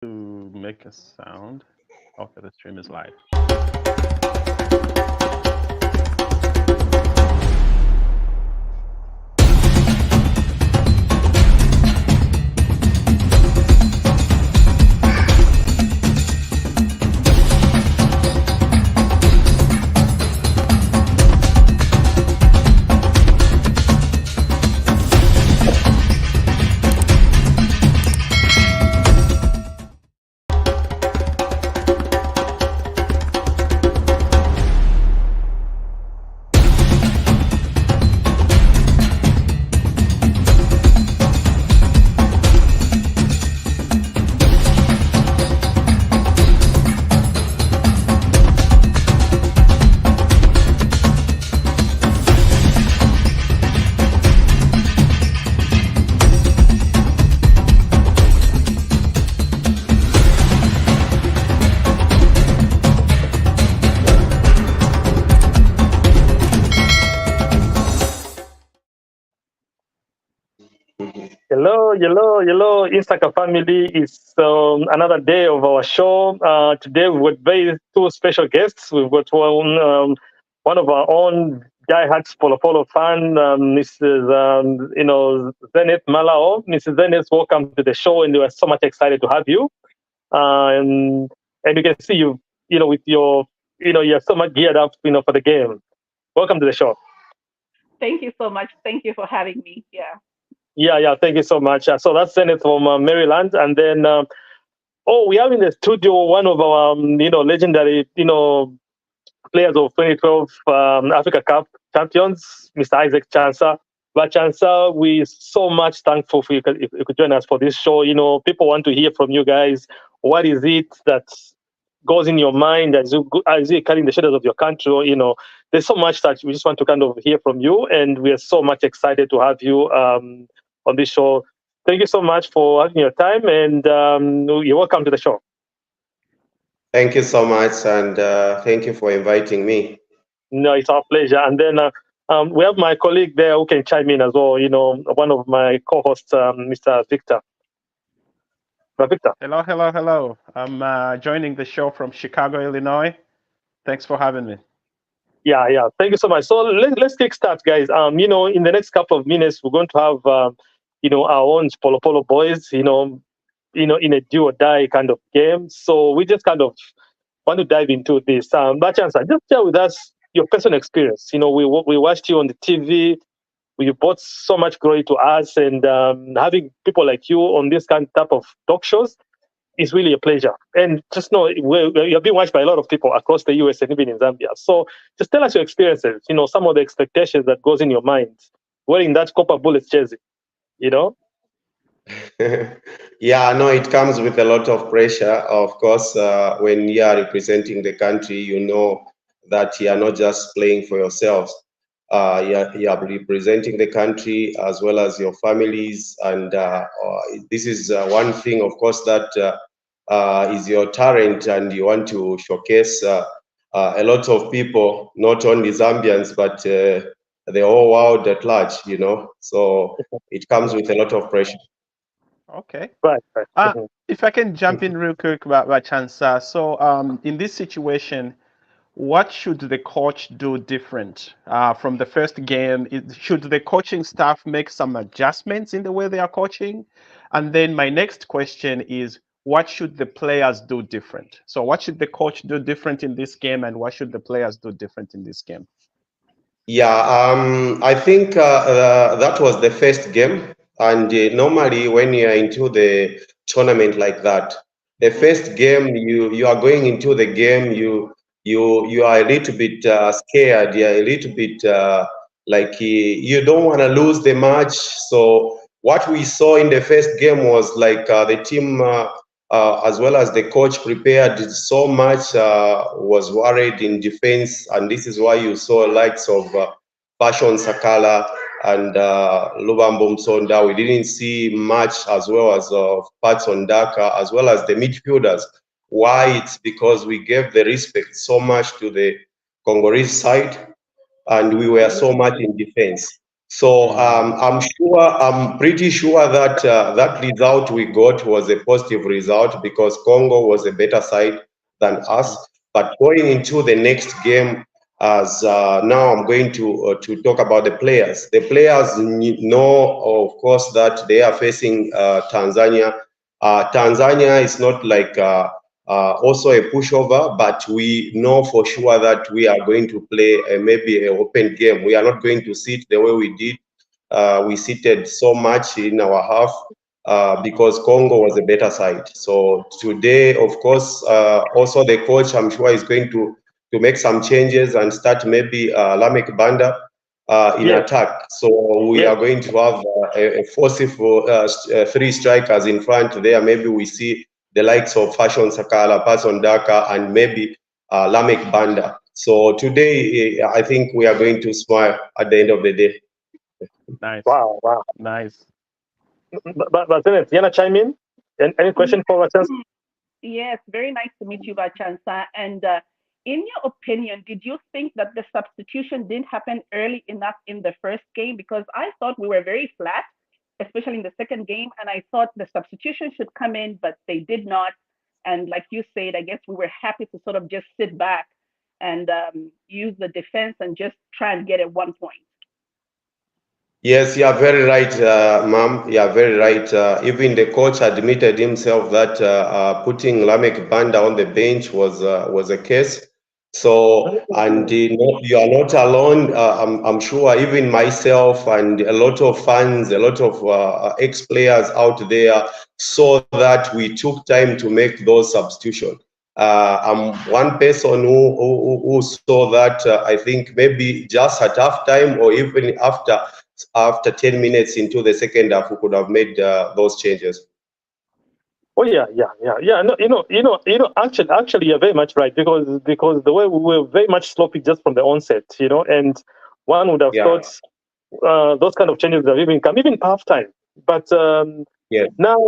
To make a sound. Okay, the stream is live. Hello, Insaka family. It's another day of our show. Today we've got very two special guests. We've got one of our own diehard Polo Polo fan, Mrs. Zenith Malawo. Mrs. Zenith, welcome to the show, and we are so much excited to have you. And you can see with your, you're so much geared up, for the game. Welcome to the show. Thank you so much. Thank you for having me. Yeah. Yeah. Thank you so much. So that's Zenith from Maryland, and then we have in the studio one of our legendary players of 2012 Africa Cup champions, Mr. Isaac Chansa. But Chansa, we so much thankful for you if you could join us for this show. People want to hear from you guys. What is it that goes in your mind as you carrying the shadows of your country? There's so much that we just want to kind of hear from you, and we are so much excited to have you on this show. Thank you so much for having your time, and you're welcome to the show. Thank you so much, and thank you for inviting me. No, it's our pleasure. And then we have my colleague there who can chime in as well. One of my co-hosts, Mr. Victor. Victor. Hello. I'm joining the show from Chicago, Illinois. Thanks for having me. Yeah. Thank you so much. So let's kick start, guys. In the next couple of minutes, we're going to have, our own Polo Polo boys, in a do or die kind of game. So we just kind of want to dive into this. But Chansa, just share with us your personal experience. We watched you on the TV. You brought so much glory to us, and having people like you on this kind of type of talk shows is really a pleasure. And just know you're being watched by a lot of people across the US and even in Zambia. So just tell us your experiences, some of the expectations that goes in your mind wearing that Copper Bullets jersey, Yeah, no, it comes with a lot of pressure. Of course, when you are representing the country, you know that you are not just playing for yourselves. You are representing the country as well as your families. And this is one thing, of course, that is your talent, and you want to showcase a lot of people, not only Zambians, but the whole world at large, So it comes with a lot of pressure. Okay. Right. If I can jump in real quick about Chansa. So in this situation, what should the coach do different from the first game? Should the coaching staff make some adjustments in the way they are coaching? And then my next question is, what should the players do different? So what should the coach do different in this game, and what should the players do different in this game? Yeah, I think that was the first game. And normally when you are into the tournament like that, the first game you are going into the game, you are a little bit scared. You're a little bit like you don't want to lose the match. So what we saw in the first game was like the team as well as the coach prepared so much, was worried in defense, and this is why you saw likes of Passion Sakala and Lubambo Msonda. We didn't see much as well as Patson Daka, as well as the midfielders. Why? It's because we gave the respect so much to the Congolese side, and we were so much in defense. So I'm pretty sure that that result we got was a positive result because Congo was a better side than us. But going into the next game, as now I'm going to talk about the players. The players know, of course, that they are facing Tanzania. Tanzania is not like also a pushover, but we know for sure that we are going to play maybe an open game. We are not going to sit the way we did. We seated so much in our half because Congo was a better side. So today, of course, also the coach, I'm sure, is going to make some changes and start maybe Lamek Banda in attack. So we are going to have a forceful three strikers in front there. Maybe we see the likes of Fashion Sakala, Person Daka, and maybe Lamek Banda. So today, I think we are going to smile at the end of the day. Nice. Wow. Nice. But Yana, chime in? Any question for us? Yes, very nice to meet you, Bachansa. And in your opinion, did you think that the substitution didn't happen early enough in the first game? Because I thought we were very flat, especially in the second game, and I thought the substitution should come in, but they did not. And like you said, I guess we were happy to sort of just sit back and use the defense and just try and get at 1 point. Yes, you are very right, ma'am. You are very right. Even the coach admitted himself that putting Lamek Banda on the bench was a case. So, and you are not alone. I'm sure even myself and a lot of fans, a lot of ex-players out there saw that we took time to make those substitutions. I'm one person who saw that. I think maybe just at half time or even after 10 minutes into the second half, we could have made those changes. Oh yeah. No, actually, you're very much right because the way we were very much sloppy just from the onset, and one would have thought those kind of changes would have even come even half time. But now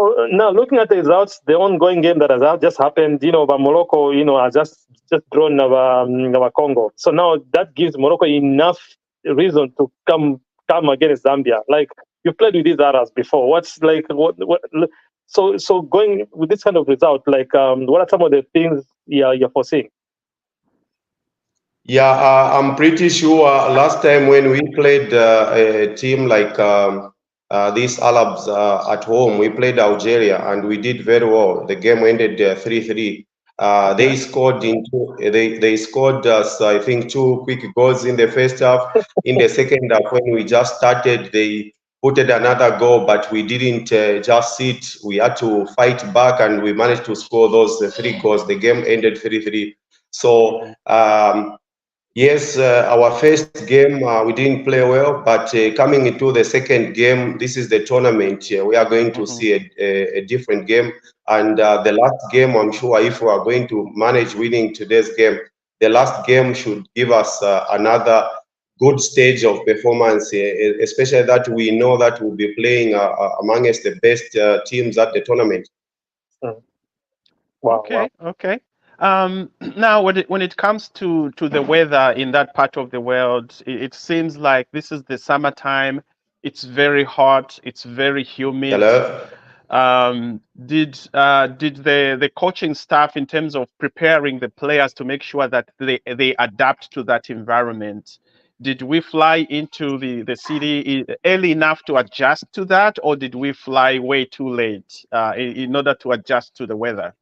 looking at the results, the ongoing game that has just happened, by Morocco, has just drawn our Congo. So now that gives Morocco enough reason to come against Zambia. Like you played with these Arabs before. What's like what? So going with this kind of result, like what are some of the things you're foreseeing? Yeah, I'm pretty sure last time when we played a team like these Arabs at home, we played Algeria and we did very well. The game ended 3-3. They scored they scored us, I think, 2 quick goals in the first half. In the second half, when we just started, they put another goal, but we didn't just sit. We had to fight back, and we managed to score those 3 goals. The game ended 3-3. So yes, our first game we didn't play well, but coming into the second game, this is the tournament. We are going to see a different game. And the last game, I'm sure if we are going to manage winning today's game, the last game should give us another good stage of performance, especially that we know that we'll be playing amongst the best teams at the tournament. Wow, okay. Now, when it comes to the weather in that part of the world, it seems like this is the summertime. It's very hot. It's very humid. Hello? Did the coaching staff, in terms of preparing the players to make sure that they adapt to that environment, did we fly into the city early enough to adjust to that, or did we fly way too late in order to adjust to the weather?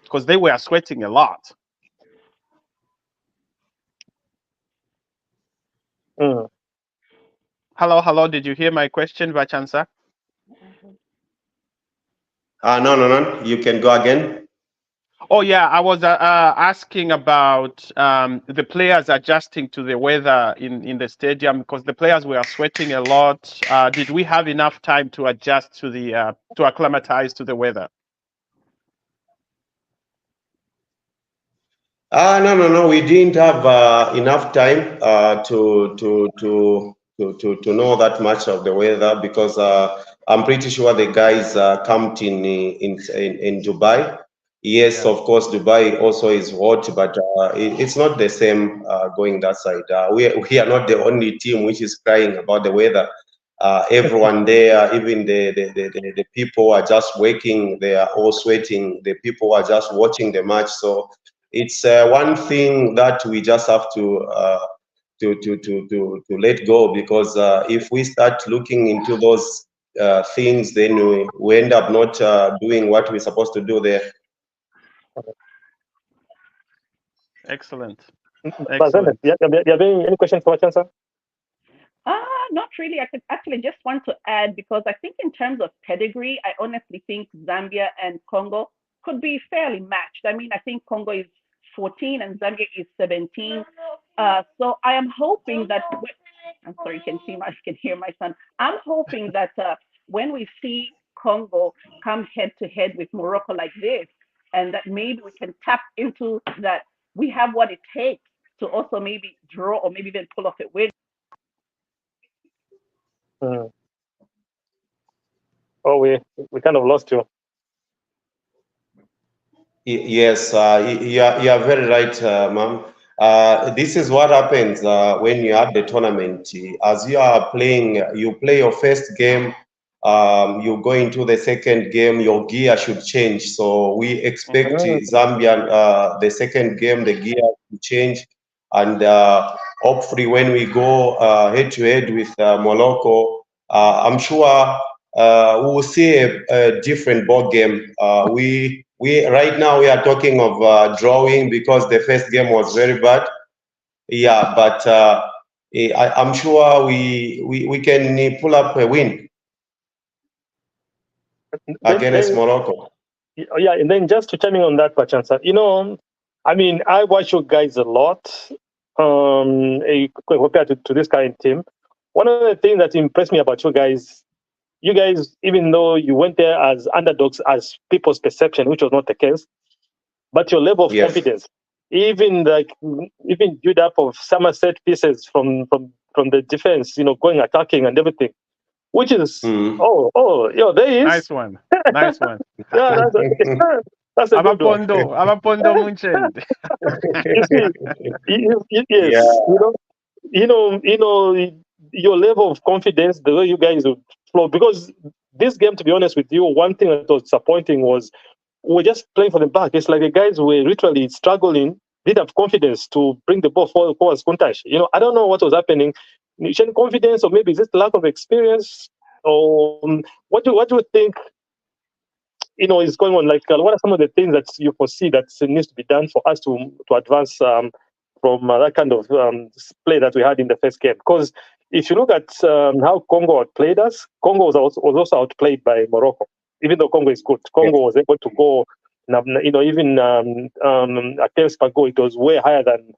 Because they were sweating a lot. Hello. Did you hear my question, Vachansa? No. You can go again. Oh yeah, I was asking about the players adjusting to the weather in the stadium, because the players were sweating a lot. Did we have enough time to adjust to to acclimatize to the weather? No. We didn't have enough time to know that much of the weather because I'm pretty sure the guys camped in Dubai. Yes, of course, Dubai also is hot, but it's not the same going that side. We are not the only team which is crying about the weather. Everyone there, even the people are just working, they are all sweating. The people are just watching the match. So it's one thing that we just have to let go, because if we start looking into those things, then we end up not doing what we're supposed to do there. Excellent. Excellent. Yeah, do you have any questions for Chansa? Not really. I could actually just want to add, because I think in terms of pedigree, I honestly think Zambia and Congo could be fairly matched. I mean, I think Congo is 14 and Zambia is 17. So I am hoping that, I'm sorry, you can hear my son. I'm hoping that when we see Congo come head to head with Morocco like this, and that maybe we can tap into that we have what it takes to also maybe draw or maybe even pull off a win. Oh, we kind of lost you. Yes, you are very right, ma'am. This is what happens when you have the tournament. As you are playing, you play your first game, you go into the second game, your gear should change. So we expect Zambia, the second game, the gear to change. And hopefully when we go head to head with Morocco, I'm sure we will see a different ball game. We right now we are talking of drawing because the first game was very bad. Yeah, but I'm sure we can pull up a win against Morocco. Yeah, and then just to chime in on that, Pachansa, I mean, I watch you guys a lot compared to this current team. One of the things that impressed me about you guys, even though you went there as underdogs, as people's perception, which was not the case, but your level of confidence, even build up of some set pieces from the defense, going attacking and everything, which is there he is. Nice one. Nice one. Yeah, that's a good one. Abapondo Munchen. Yes, your level of confidence, the way you guys would flow. Because this game, to be honest with you, one thing that was disappointing was we're just playing for the back. It's like the guys were literally struggling, didn't have confidence to bring the ball forward towards Kuntash. I don't know what was happening. Confidence, or maybe is it lack of experience, or what do you think? Is going on? Like, what are some of the things that you foresee that needs to be done for us to advance from that kind of play that we had in the first game? Because if you look at how Congo outplayed us, Congo was also outplayed by Morocco. Even though Congo is good, Congo was able to go, even against Pago, it was way higher than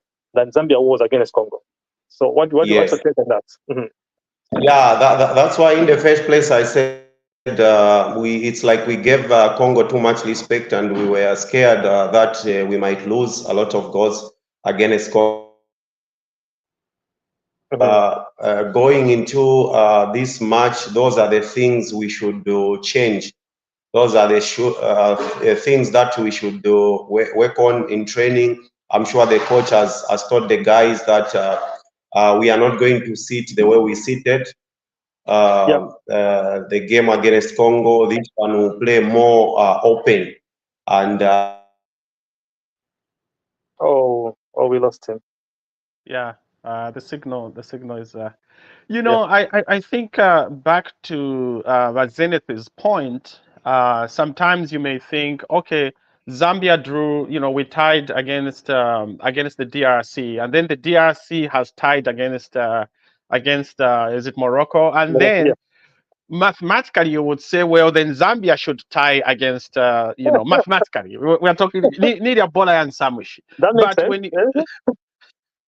Zambia was against Congo. So what's your take on that? Mm-hmm. Yeah, that's why in the first place I said it's like we gave Congo too much respect, and we were scared that we might lose a lot of goals against Congo. Going into this match, those are the things we should change. Those are the things that we should work on in training. I'm sure the coach has told the guys that we are not going to sit the way we seated. The game against Congo, this one will play more open. And we lost him. Yeah, the signal is. I think back to Zenith's point. Sometimes you may think, okay, Zambia drew. We tied against the DRC, and then the DRC has tied against is it Morocco, and then. Mathematically, you would say, well, then Zambia should tie against, mathematically. We're talking Nidia Bola and Samushi. That makes sense.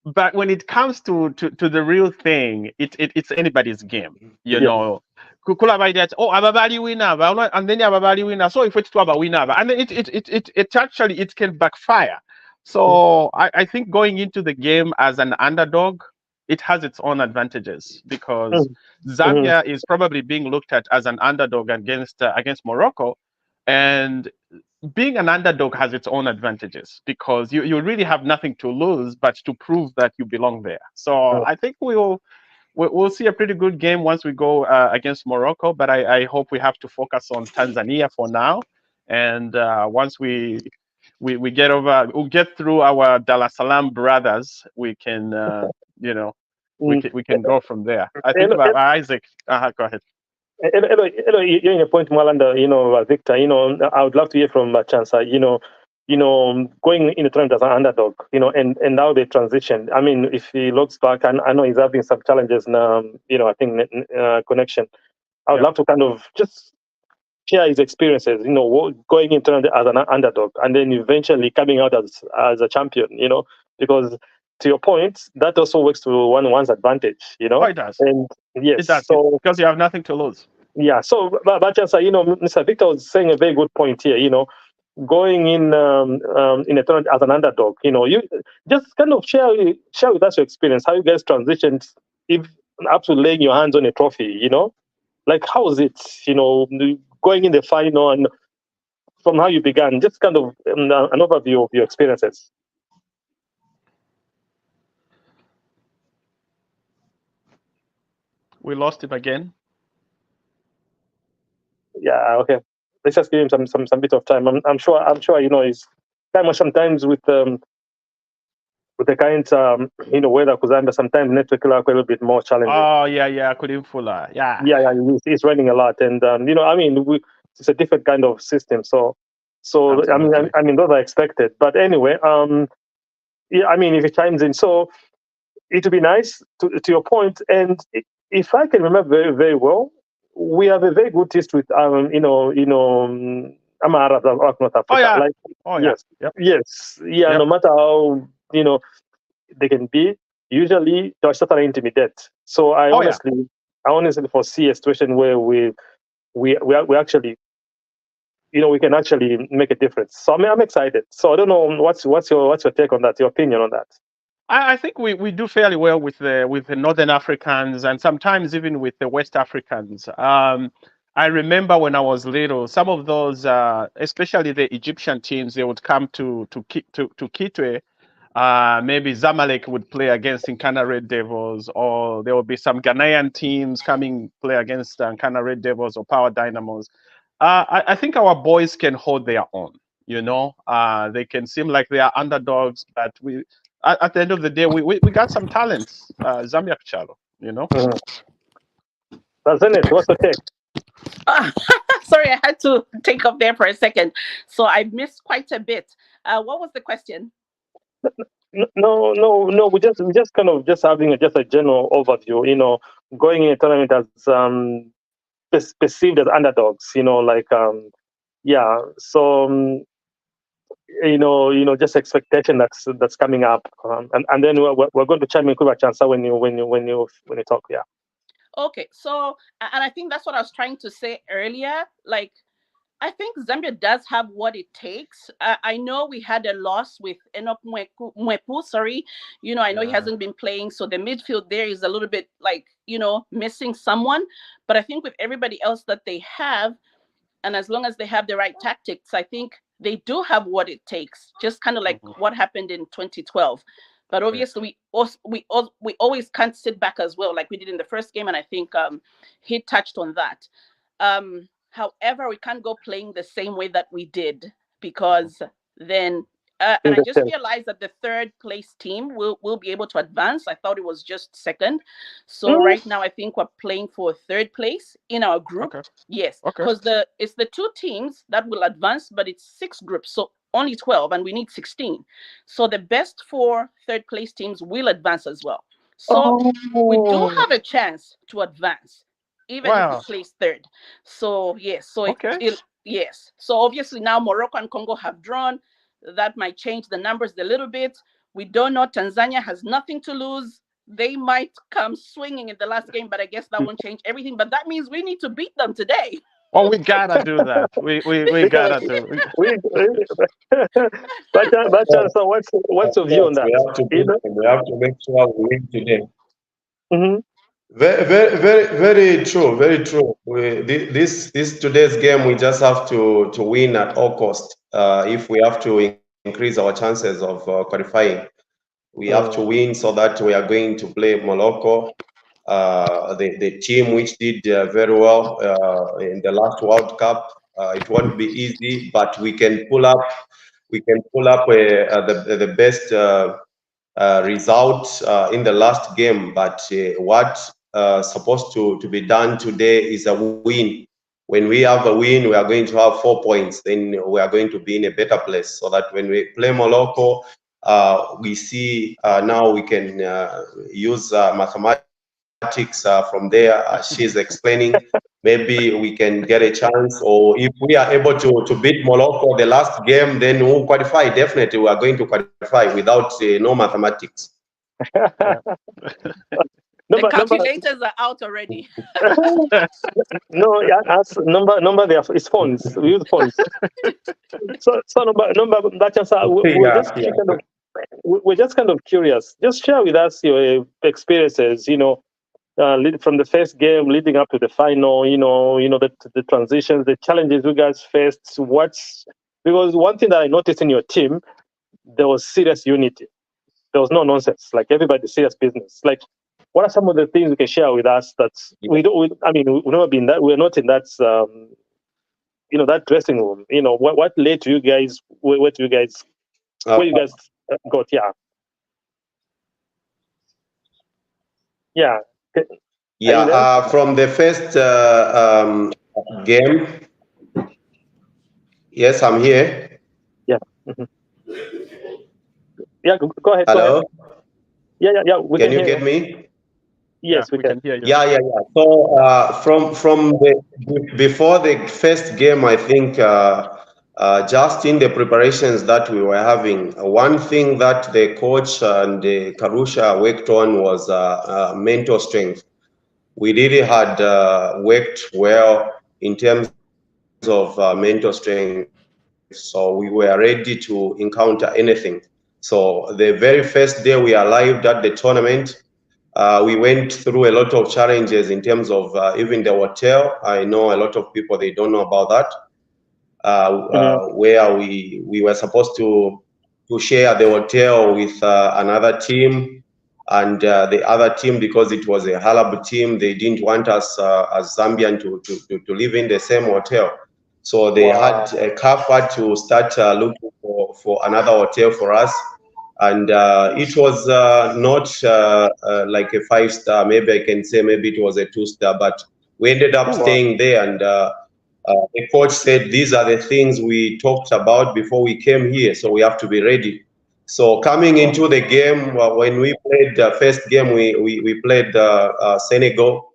But when it comes to the real thing, it's anybody's game. Kukula that Ababali winner, and then Ababali winner. So if it's about winner, and then it actually can backfire. So I think going into the game as an underdog, it has its own advantages, because Zambia is probably being looked at as an underdog against Morocco, and being an underdog has its own advantages because you really have nothing to lose but to prove that you belong there. So I think we'll see a pretty good game once we go against Morocco. But I hope we have to focus on Tanzania for now, and once we get we'll get through our Dar es Salaam brothers, we can we can go from there. I think about Isaac. Go ahead. You're in a point, Mwalanda, Victor, I would love to hear from Chansa, going in the tournament as an underdog, and now they transition. I mean, if he looks back, and I know he's having some challenges now, I think connection. I would love to kind of just share his experiences, going into as an underdog and then eventually coming out as a champion, because to your point, that also works to one's advantage, Oh, it does. And yes, it does. so because you have nothing to lose. Yeah, so but Mr. Victor was saying a very good point here. Going in a tournament as an underdog, you just kind of share with us your experience, how you guys transitioned, if up to laying your hands on a trophy. Like how was it? Going in the final and from how you began, just kind of an overview of your experiences. We lost him again. Yeah, okay. Let's just give him some bit of time. I'm sure he's kind of sometimes with the kind weather because sometimes network is a little bit more challenging. Oh yeah, couldn't fuller. Yeah. Yeah, he's running a lot, and it's a different kind of system. So Absolutely. I mean those are expected. But anyway, if it chimes in, so it would be nice to your point. And if I can remember very very well, we have a very good taste with Arabs of North Africa. Oh yeah. Like, yes, Yep. yes, yeah. Yep. No matter how they can be, usually they're totally intimidate. So I honestly foresee a situation where we actually, we can actually make a difference. So I'm excited. So I don't know what's your take on that, your opinion on that. I think we do fairly well with the Northern Africans and sometimes even with the West Africans. I remember when I was little, some of those, especially the Egyptian teams, they would come to Kitwe. Maybe Zamalek would play against Nkana Red Devils, or there will be some Ghanaian teams coming play against Nkana Red Devils or Power Dynamos. I think our boys can hold their own. They can seem like they are underdogs, but at the end of the day, we got some talents. Zambia Kuchalo, Zenith, what's the take? Sorry, I had to take off there for a second. So I missed quite a bit. What was the question? No. We just kind of just having just a general overview. Going in a tournament as perceived as underdogs. Yeah. So just expectation that's coming up, and then we're going to chime in with Chansa when you talk. Yeah. Okay. So, and I think that's what I was trying to say earlier. Like, I think Zambia does have what it takes. I know we had a loss with Enoch Mwepu. Sorry, I know he hasn't been playing, so the midfield there is a little bit like missing someone. But I think with everybody else that they have, and as long as they have the right tactics, I think they do have what it takes. Just kind of like what happened in 2012. But obviously, we always can't sit back as well, like we did in the first game, and I think he touched on that. However, we can't go playing the same way that we did because then, and I just realized that the third place team will be able to advance. I thought it was just second. So right now, I think we're playing for third place in our group. Okay. Yes, Okay. because it's the two teams that will advance, but it's 6 groups, so only 12, and we need 16. So the best 4 third place teams will advance as well. So we do have a chance to advance, even if we place third. So yes, so yes. So obviously now Morocco and Congo have drawn. That might change the numbers a little bit. We don't know. Tanzania has nothing to lose. They might come swinging in the last game, but I guess that won't change everything. But that means we need to beat them today. Oh, we gotta do that. We gotta do. But so what's your view on that? We have to make sure we win today. Mm-hmm. Very true. Very true. This today's game, we just have to win at all cost. if we have to increase our chances of qualifying. We have to win so that we are going to play Morocco, the team which did very well in the last World Cup. It won't be easy, but we can pull up. We can pull up the best result in the last game. But what supposed to be done today is a win. When we have a win, we are going to have 4 points. Then we are going to be in a better place. So that when we play Morocco, we see now we can use mathematics from there. She's explaining. Maybe we can get a chance, or if we are able to beat Morocco the last game, then we'll qualify. Definitely, we are going to qualify without no mathematics. The calculators are out already. No, yeah, as number there is phones. We use phones. So number that chance, we're just kind of curious. Just share with us your experiences. From the first game leading up to the final. The transitions, the challenges you guys faced. Because one thing that I noticed in your team, there was serious unity. There was no nonsense. Like everybody serious business. Like, what are some of the things you can share with us that we don't? We've never been that. We're not in that. That dressing room. What led to you guys? Where you guys got? Yeah. From the first game. Yes, I'm here. Yeah. Mm-hmm. Yeah. Go ahead. Hello. Go ahead. Yeah. Can you get me? Yes, we can hear you. Yeah. So from before the first game, I think just in the preparations that we were having, one thing that the coach and the Karusha worked on was mental strength. We really had worked well in terms of mental strength, so we were ready to encounter anything. So the very first day we arrived at the tournament, we went through a lot of challenges in terms of even the hotel. I know a lot of people, they don't know about that, where we were supposed to share the hotel with another team, and the other team, because it was a Halab team, they didn't want us as Zambian to live in the same hotel. So they had a CAF to start looking for another hotel for us. And it was not like a 5-star. Maybe I can say maybe it was a 2-star, but we ended up staying there. And the coach said, these are the things we talked about before we came here, so we have to be ready. So coming into the game, when we played the first game, we played Senegal,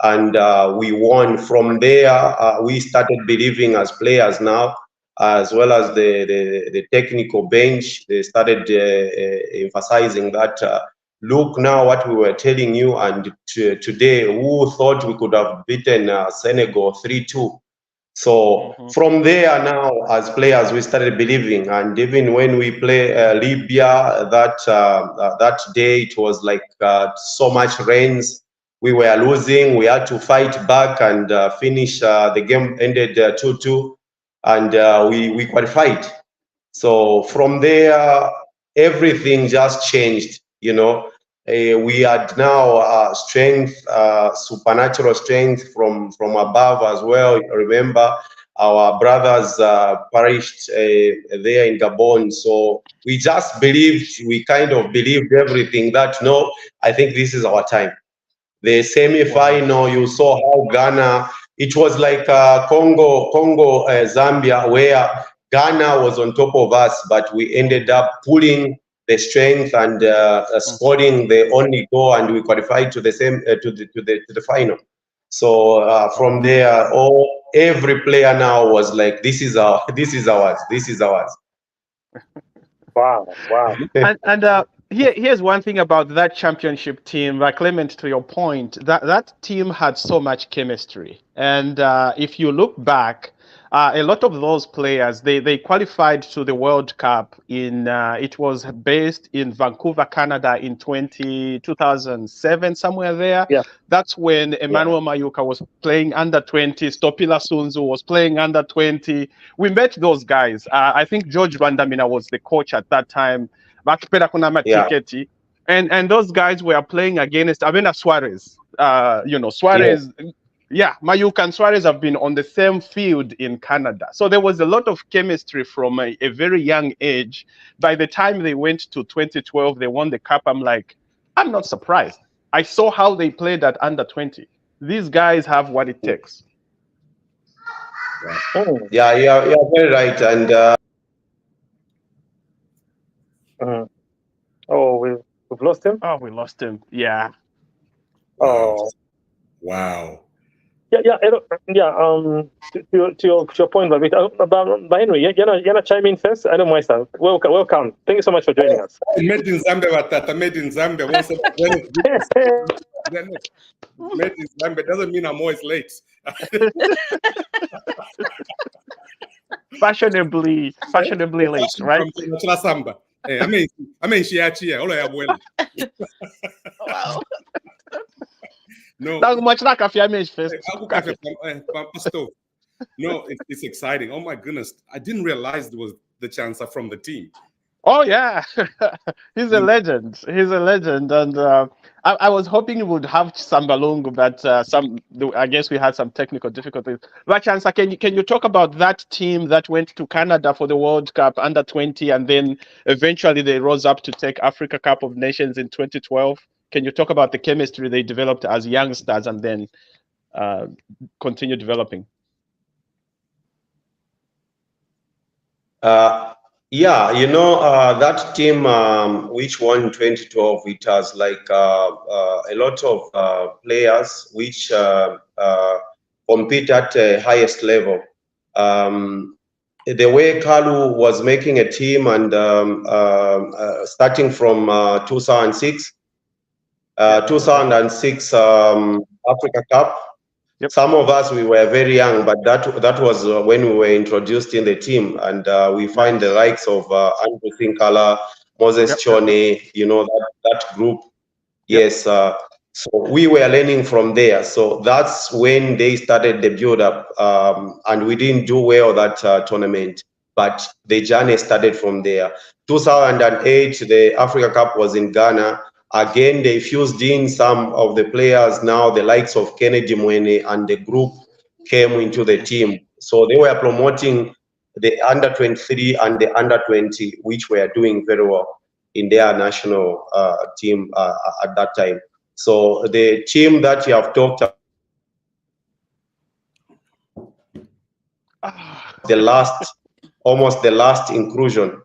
and we won. From there, we started believing as players now, as well as the technical bench. They started emphasizing that, look now what we were telling you, and today, who thought we could have beaten Senegal 3-2? So from there now, as players, we started believing, and even when we play Libya, that day it was like so much rains. We were losing. We had to fight back and finish. The game ended 2-2, and we qualified. So from there, everything just changed. We had now strength, supernatural strength from above as well. Remember, our brothers perished there in Gabon. So we just believed, we kind of believed everything that, no, I think this is our time. The semi-final, you saw how Ghana, it was like Congo, Zambia, where Ghana was on top of us, but we ended up pulling the strength and scoring the only goal, and we qualified to the same to the final. So from there, every player now was like, this is ours. Wow. And here's one thing about that championship team, Clement, to your point, that team had so much chemistry. And if you look back, a lot of those players they qualified to the World Cup in it was based in Vancouver, Canada in 2007, somewhere there. Yeah. That's when Emmanuel Mayuka was playing under 20, Stopila Sunzu was playing under 20. We met those guys. I think George Rwandamina was the coach at that time. Bakipera Kunama Yeah. Tiketi. And those guys were playing against Abena Suarez. Yeah. Suarez. Yeah, Mayuka and Suarez have been on the same field in Canada. So there was a lot of chemistry from a very young age. By the time they went to 2012, they won the cup. I'm like, I'm not surprised. I saw how they played at under 20. These guys have what it takes. Oh. Yeah, you're very right. And Oh, we've lost him. Oh, we lost him. Yeah. Oh. Wow. Yeah. To your point, about Henry, you're not chime in first. I don't mind, sir. Welcome. Thank you so much for joining us. Made in Zambia, Watata. Made in Zambia. Made in Zambia doesn't mean I'm always late. Fashionably late, right? Samba. I mean, Shiachi. All I have well. Wow. No. No, it's exciting. Oh my goodness. I didn't realize there was the chancer from the team. Oh yeah, he's a legend. He's a legend, and I was hoping he would have Sambalungu, but I guess we had some technical difficulties. Vachansa, can you talk about that team that went to Canada for the World Cup under 20, and then eventually they rose up to take Africa Cup of Nations in 2012? Can you talk about the chemistry they developed as youngsters and then continue developing? Yeah, that team which won in 2012, it has like a lot of players which compete at the highest level. The way Kalu was making a team and starting from 2006, 2006 Africa Cup. Yep. Some of us, we were very young, but that was when we were introduced in the team, and we find the likes of Andrew Sinkala, Moses Chone, that group. Yes, so we were learning from there. So that's when they started the build-up, and we didn't do well that tournament, but the journey started from there. 2008, the Africa Cup was in Ghana. Again, they fused in some of the players. Now the likes of Kennedy Mwene and the group came into the team. So they were promoting the under 23 and the under 20, which were doing very well in their national team at that time. So the team that you have talked about, almost the last inclusion.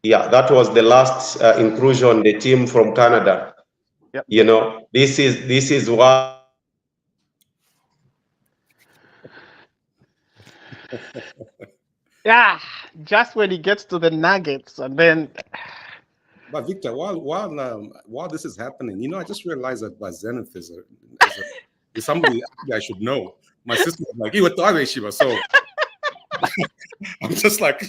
Yeah, that was the last inclusion, the team from Canada. Yep. This is why. Yeah, just when he gets to the Nuggets, and then. But Victor, while this is happening, I just realized that Zenith is somebody I should know. My sister was like, so I'm just like,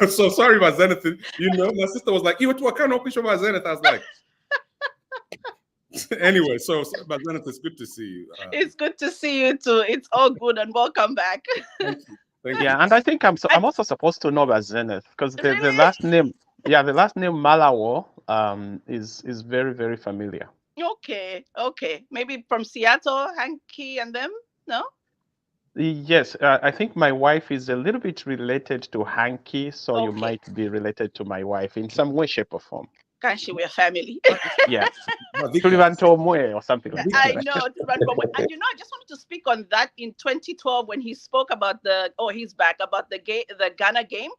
so sorry about Zenith. My sister was like, what kind of picture about Zenith? I was like, anyway, so about Zenith, it's good to see you. It's good to see you too. It's all good and welcome back. Thank you. Yeah, and I think I'm also supposed to know about Zenith because the last name, the last name Malawo is very, very familiar. Okay. Maybe from Seattle, Hanky and them? No? Yes, I think my wife is a little bit related to Hanky, so you might be related to my wife in some way, shape, or form. Can't she? We're family. Yeah. Or something like that. I know. And I just wanted to speak on that in 2012 when he spoke about he's back, about the Ghana game.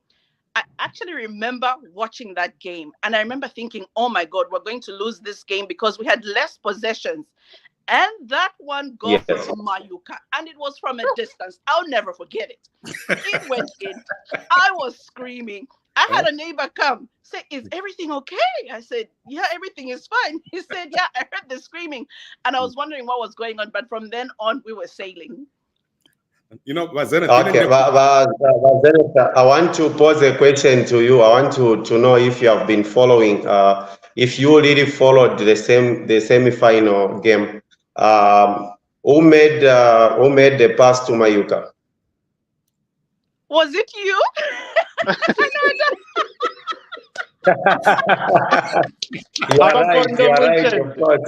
I actually remember watching that game, and I remember thinking, oh my God, we're going to lose this game because we had less possessions. And that one goal from Mayuka, and it was from a distance. I'll never forget it. It went in. I was screaming. I had a neighbor come, say, is everything okay? I said, yeah, everything is fine. He said, yeah, I heard the screaming. And I was wondering what was going on. But from then on, we were sailing. You know, but Zenith, Okay, Zenith, I want to pose a question to you. I want to know if you have been following, if you really followed the semi-final game. Who made the pass to Mayuka? Was it you? You are right, of course.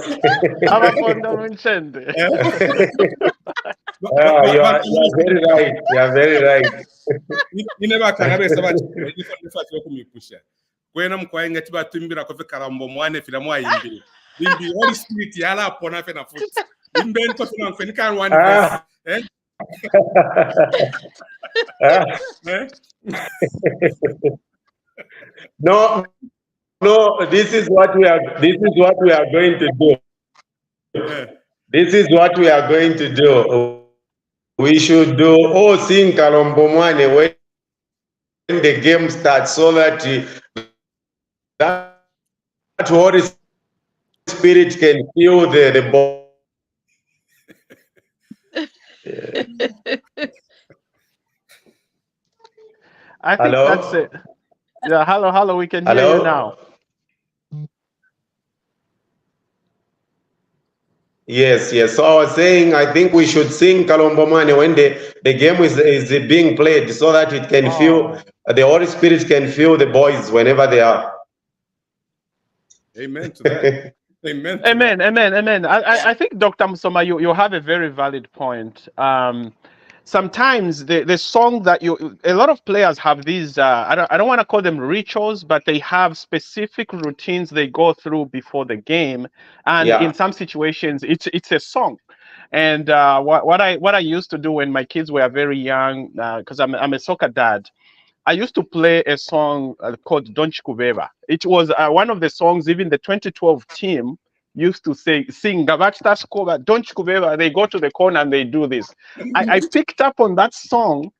You are very right. You are very right. You never can have a when I'm going to be timbira kofe karambo mwane fila mwa yimbiri. The Holy Spirit yala pona fe na foot. Imben kofe na mfeni kan one verse. No, this is what we are going to do. This is what we are going to do. We should do sing Kalombo Mwane when the game starts, so that that Holy Spirit can feel the ball. I think Hello? that's it. Yeah, hello, we can hear you now. Yes. So I was saying, I think we should sing Kalombo Mwane when the game is being played, so that it can feel, the Holy Spirit can feel the boys whenever they are. Amen to that. Amen. Amen. I think, Dr. Musoma, you have a very valid point. Sometimes the song that a lot of players have these, I don't want to call them rituals, but they have specific routines they go through before the game. And in some situations, it's a song. And what I used to do when my kids were very young, because I'm a soccer dad, I used to play a song called Don't Kubeba. It was one of the songs, even the 2012 team used to sing Gavachta Skoba, Don't Kubeba. They go to the corner and they do this. I picked up on that song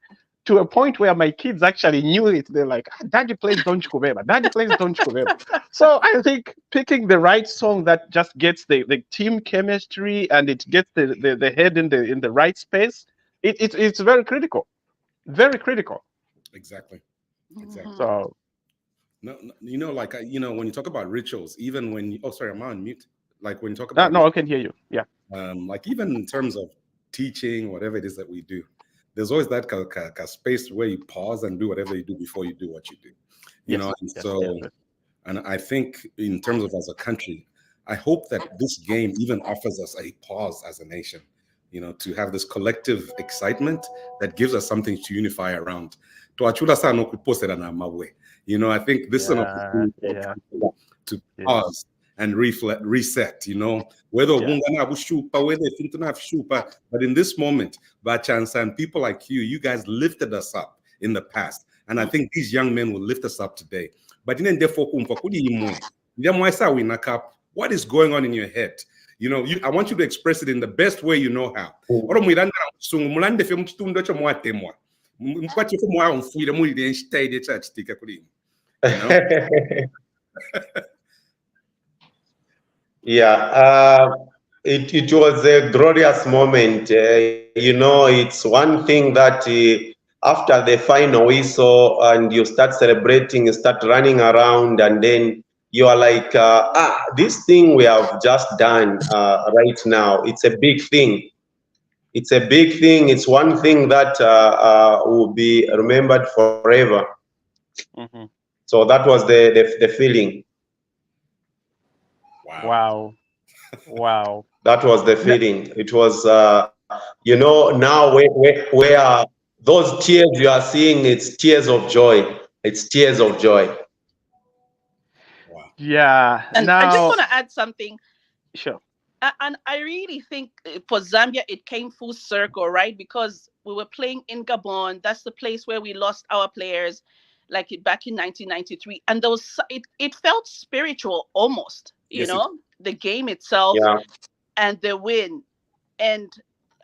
to a point where my kids actually knew it. They're like, Daddy plays Don't Kubeba. Daddy plays Don't Kubeba. So I think picking the right song that just gets the team chemistry and it gets the head in the right space, it's very critical. Very critical. Exactly. So, no, you know, like when you talk about rituals, even when I'm on mute. Like when you talk about no, I can hear you. Yeah. Like even in terms of teaching, whatever it is that we do, there's always that space where you pause and do whatever you do before you do what you do. You know, and and I think in terms of as a country, I hope that this game even offers us a pause as a nation. You know, to have this collective excitement that gives us something to unify around. You know, I think this is an opportunity to pause and reset, you know, whether but in this moment, by chance, and people like you guys lifted us up in the past. And I think these young men will lift us up today. But what is going on in your head? You know, I want you to express it in the best way you know how. It was a glorious moment. You know, it's one thing that after the final whistle and you start celebrating, you start running around, and then you are like, this thing we have just done right now, it's a big thing. It's a big thing. It's one thing that will be remembered forever. So that was the feeling. Wow. That was the feeling. It was, you know, now where those tears you are seeing, it's tears of joy. It's tears of joy. Wow. Yeah. And now, I just want to add something. Sure. And I really think for Zambia, it came full circle, right? Because we were playing in Gabon. That's the place where we lost our players, like back in 1993. And there was, it felt spiritual almost, you know, the game itself and the win. And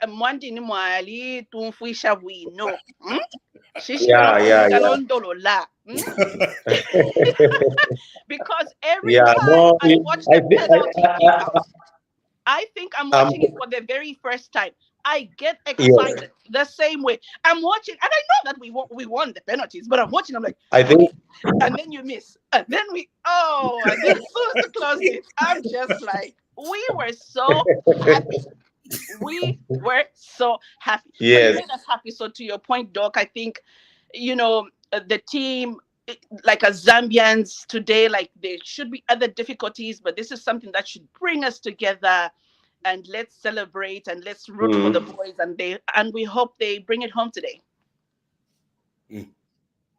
Mwandi ni mwali tumfuisha we know. Because every time I watch the penalty kick out, I think I'm watching it for the very first time. I get Yes. excited the same way. I'm watching, and I know that we won the penalties, but I'm watching. I'm like, I think okay, and then you miss, and then and then as soon as you closed it, I'm just like, we were so happy. We were so happy. So you yes. made us happy. So to your point, Doc, I think, the team, like as Zambians today, like there should be other difficulties, but this is something that should bring us together, and let's celebrate and let's root for the boys, and we hope they bring it home today.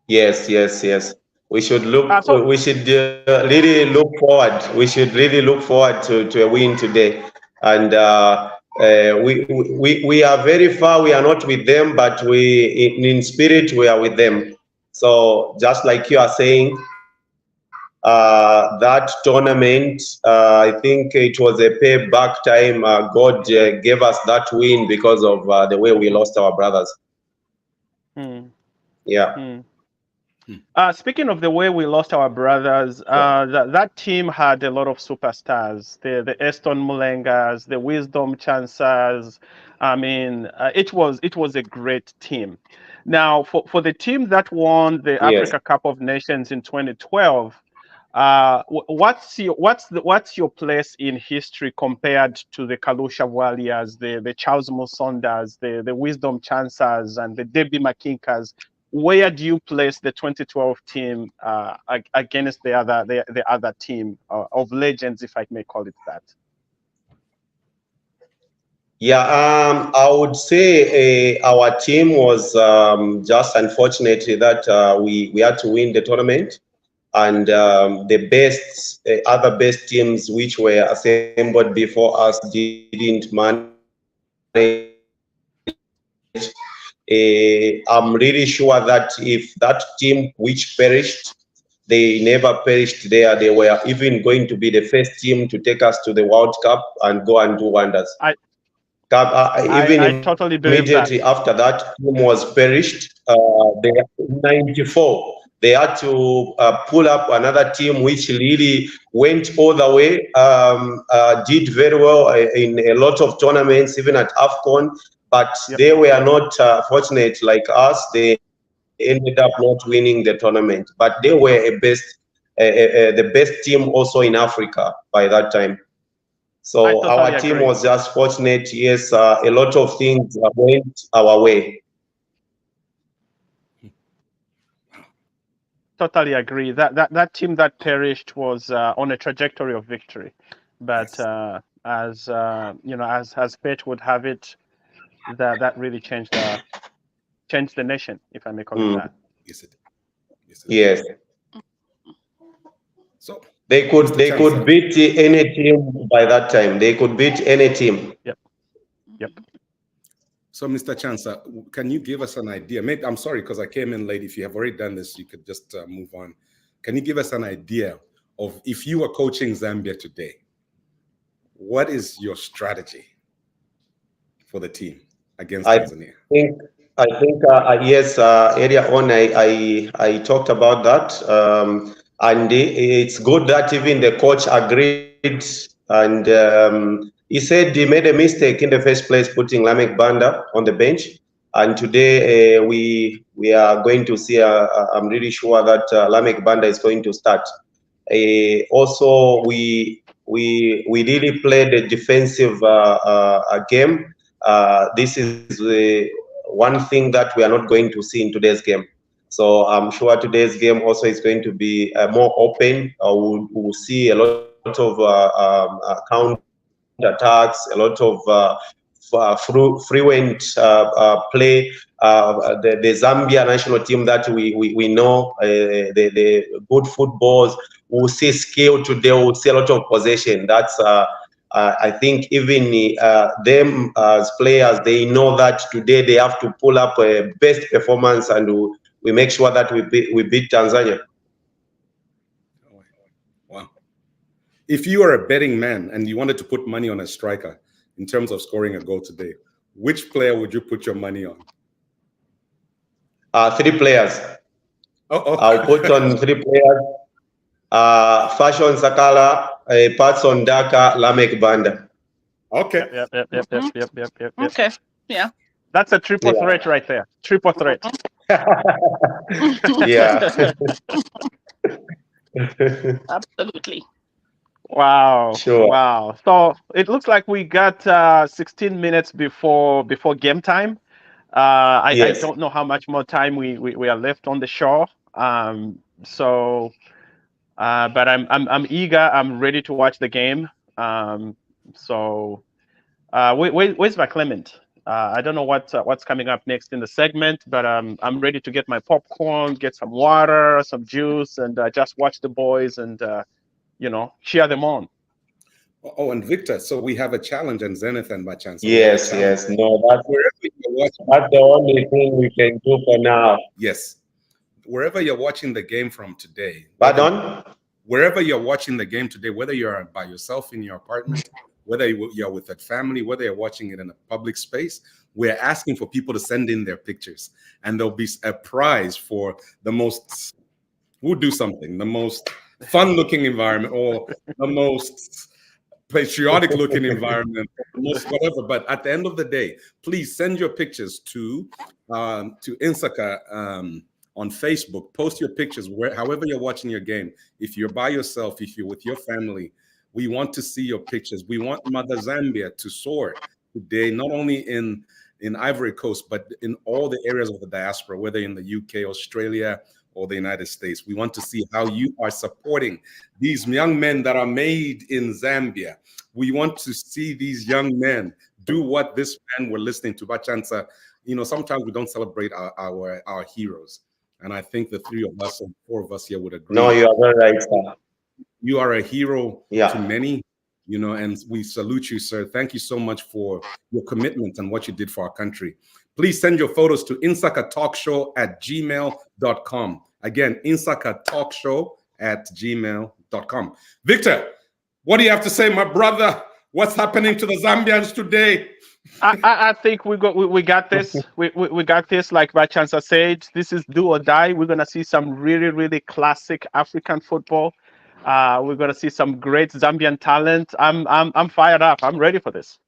Yes, yes, yes. We should look. So We should really look forward. We should really look forward to a win today. And we are very far. We are not with them, but in spirit we are with them. So just like you are saying, that tournament, I think it was a payback time. God gave us that win because of the way we lost our brothers. Yeah. Speaking of the way we lost our brothers, that team had a lot of superstars. The Eston Mulengas, the Wisdom Chancers. I mean, it was a great team. Now, for the team that won the Yes. Africa Cup of Nations in 2012, what's your place in history compared to the Kalusha Bwalyas, the Charles Musondas, the Wisdom Chancers, and the Debbie Makinkas? Where do you place the 2012 team against the other team of legends, if I may call it that? Yeah, I would say our team was just unfortunate that we had to win the tournament, and the other best teams which were assembled before us didn't manage. I'm really sure that if that team which perished, they never perished there. They were even going to be the first team to take us to the World Cup and go and do wonders. I totally believe Immediately that. after that team was perished, they in '94 they had to pull up another team which really went all the way, did very well in a lot of tournaments, even at AFCON, but they were not fortunate like us. They ended up not winning the tournament, but they were the best team also in Africa by that time. So totally our team agree. was just fortunate. Yes, a lot of things went our way. Totally agree. That team that perished was on a trajectory of victory, but as as fate would have it, that really changed the nation, if I may call it that. Yes, it did. Yes. So they could beat any team by that time. They could beat any team. Yep. So, Mr. Chansa, can you give us an idea? Maybe, I'm sorry because I came in late. If you have already done this, you could just move on. Can you give us an idea of if you were coaching Zambia today, what is your strategy for the team against Tanzania? I think yes, earlier on I talked about that, and it's good that even the coach agreed, and he said he made a mistake in the first place putting Lamek Banda on the bench, and today we are going to see. I'm really sure that Lamek Banda is going to start. Also, we really played a defensive game. This is one thing that we are not going to see in today's game. So I'm sure today's game also is going to be more open. We'll see a lot of counter attacks, a lot of frequent play. The Zambia national team that we know, the good footballs. We'll see skill today. We'll see a lot of possession. That's I think even them as players, they know that today they have to pull up a best performance, and we make sure that we beat Tanzania. Wow. If you are a betting man and you wanted to put money on a striker in terms of scoring a goal today, which player would you put your money on? 3 players. I'll put on 3 players. Fashion Sakala, Patson Daka, Lamek Banda. Okay. Yep. Okay. Yeah. That's a triple threat right there. Triple threat. Yeah. Absolutely. Wow. Sure. Wow. So it looks like we got 16 minutes before game time. I Yes. don't know how much more time we are left on the show. So but I'm eager. I'm ready to watch the game. So where's my Clement? I don't know what's coming up next in the segment, but I'm ready to get my popcorn, get some water, some juice, and just watch the boys and cheer them on. Oh, and Victor, so we have a challenge and Zenith and Bachan. So Yes, yes. No, that's the only thing we can do for now. Yes. Wherever you're watching the game from today. Pardon? Wherever you're watching the game today, whether you're by yourself in your apartment, whether you're with a family, whether you're watching it in a public space, we're asking for people to send in their pictures. And there'll be a prize for the most, we'll do something, the most fun-looking environment or the most patriotic-looking environment, most whatever. But at the end of the day, please send your pictures to Insaka on Facebook. Post your pictures however you're watching your game. If you're by yourself, if you're with your family, we want to see your pictures. We want Mother Zambia to soar today, not only in Ivory Coast, but in all the areas of the diaspora, whether in the UK, Australia, or the United States. We want to see how you are supporting these young men that are made in Zambia. We want to see these young men do what this man we're listening to, Bachansa. Sometimes we don't celebrate our heroes. And I think the three of us and four of us here would agree. No, you are very right, sir. You are a hero to many, and we salute you, sir. Thank you so much for your commitment and what you did for our country. Please send your photos to insakatalkshow@gmail.com. Again, insakatalkshow@gmail.com. Victor, what do you have to say, my brother? What's happening to the Zambians today? I think we got this. We got this. Like Bachansa said, this is do or die. We're gonna see some really, really classic African football. We're gonna see some great Zambian talent. I'm fired up. I'm ready for this.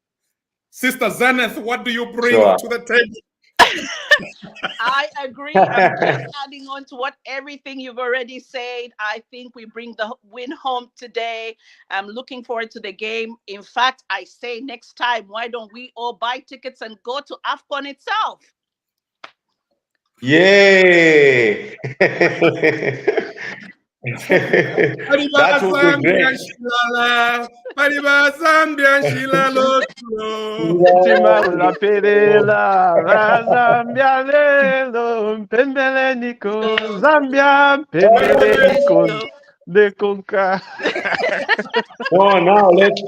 Sister Zenith, what do you bring to the table? I agree. I'm just adding on to what everything you've already said. I think we bring the win home today. I'm looking forward to the game. In fact, I say next time, why don't we all buy tickets and go to AFCON itself? Yay! That would be great. Oh, now let's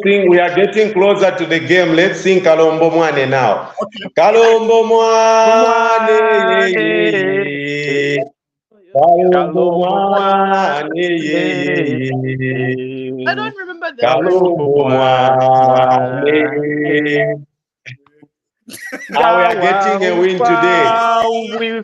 sing. We are getting closer to the game. Let's sing Kalombo Mwane now. Kalombo Mwane. I don't remember the we are getting a win today. Kalombo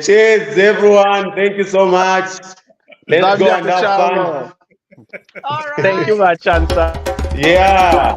Cheers, everyone. Thank you so much. Let's go and have fun. All right. Thank you, Bachansa. Yeah.